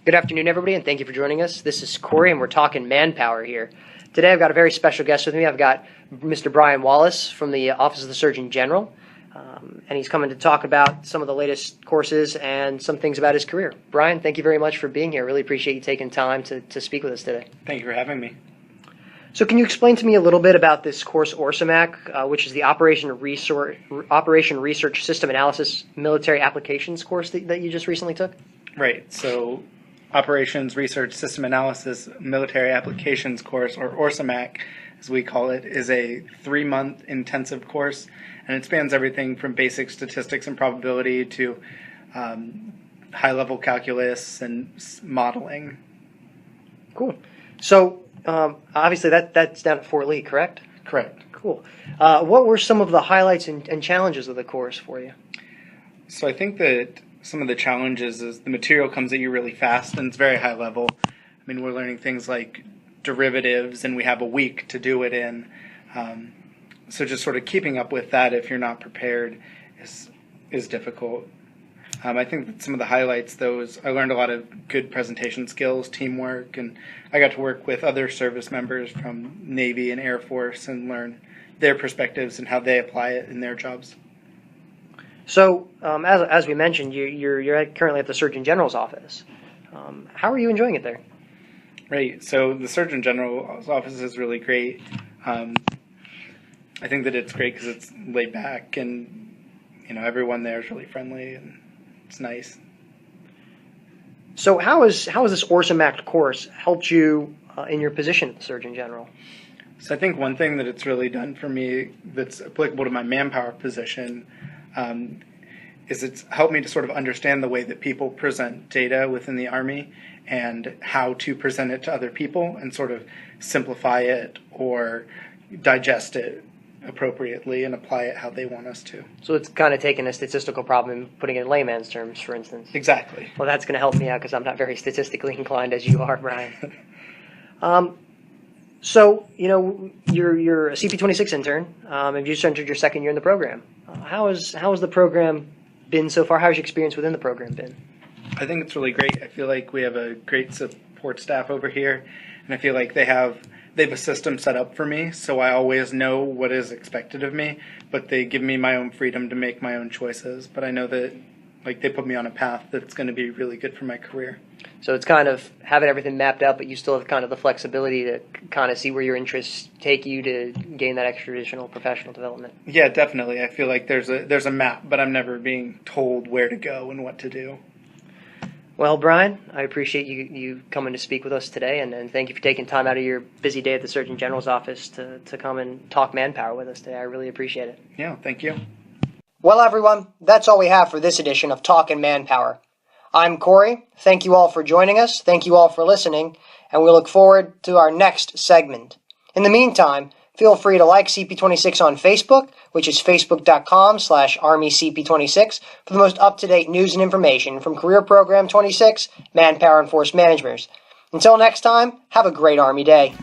Good afternoon, everybody, and thank you for joining us. This is Corey, and we're talking Manpower here. Today I've got a very special guest with me. I've got Mr. Bryan Wallace from the Office of the Surgeon General, and he's coming to talk about some of the latest courses and some things about his career. Bryan, thank you very much for being here. Really appreciate you taking time to speak with us today. Thank you for having me. So can you explain to me a little bit about this course, ORSA-MAC, which is the Operation Research System Analysis Military Applications course that you just recently took? Right. So Operations Research System Analysis Military Applications course, or ORSA-MAC as we call it, is a 3-month intensive course, and it spans everything from basic statistics and probability to high-level calculus and modeling. Cool. So obviously that's down at Fort Lee, correct? Correct. Cool. What were some of the highlights and challenges of the course for you? So I think that some of the challenges is the material comes at you really fast and it's very high level. I mean, we're learning things like derivatives and we have a week to do it in. So just sort of keeping up with that if you're not prepared is difficult. I think that some of the highlights, though, is I learned a lot of good presentation skills, teamwork, and I got to work with other service members from Navy and Air Force and learn their perspectives and how they apply it in their jobs. So, as we mentioned, you're currently at the Surgeon General's office. How are you enjoying it there? Right. So the Surgeon General's office is really great. I think that it's great because it's laid back, and everyone there is really friendly, and it's nice. So, how has this ORSA-MAC course helped you in your position at the Surgeon General? So I think one thing that it's really done for me that's applicable to my Manpower position is it's helped me to sort of understand the way that people present data within the Army and how to present it to other people and sort of simplify it or digest it appropriately and apply it how they want us to. So it's kind of taking a statistical problem and putting it in layman's terms, for instance. Exactly. Well, that's going to help me out because I'm not very statistically inclined as you are, Bryan. So, you're a CP26 intern, and you just entered your second year in the program. How has the program been so far? How's your experience within the program been? I think it's really great. I feel like we have a great support staff over here, and I feel like they have a system set up for me, so I always know what is expected of me, but they give me my own freedom to make my own choices. But I know that they put me on a path that's going to be really good for my career. So it's kind of having everything mapped out, but you still have kind of the flexibility to kind of see where your interests take you to gain that extra additional professional development. Yeah, definitely. I feel like there's a map, but I'm never being told where to go and what to do. Well, Bryan, I appreciate you coming to speak with us today, and thank you for taking time out of your busy day at the Surgeon General's office to come and talk Manpower with us today. I really appreciate it. Yeah, thank you. Well, everyone, that's all we have for this edition of Talkin' Manpower. I'm Corey. Thank you all for joining us. Thank you all for listening, and we look forward to our next segment. In the meantime, feel free to like CP26 on Facebook, which is facebook.com/ArmyCP26 for the most up-to-date news and information from Career Program 26, Manpower and Force Managers. Until next time, have a great Army day.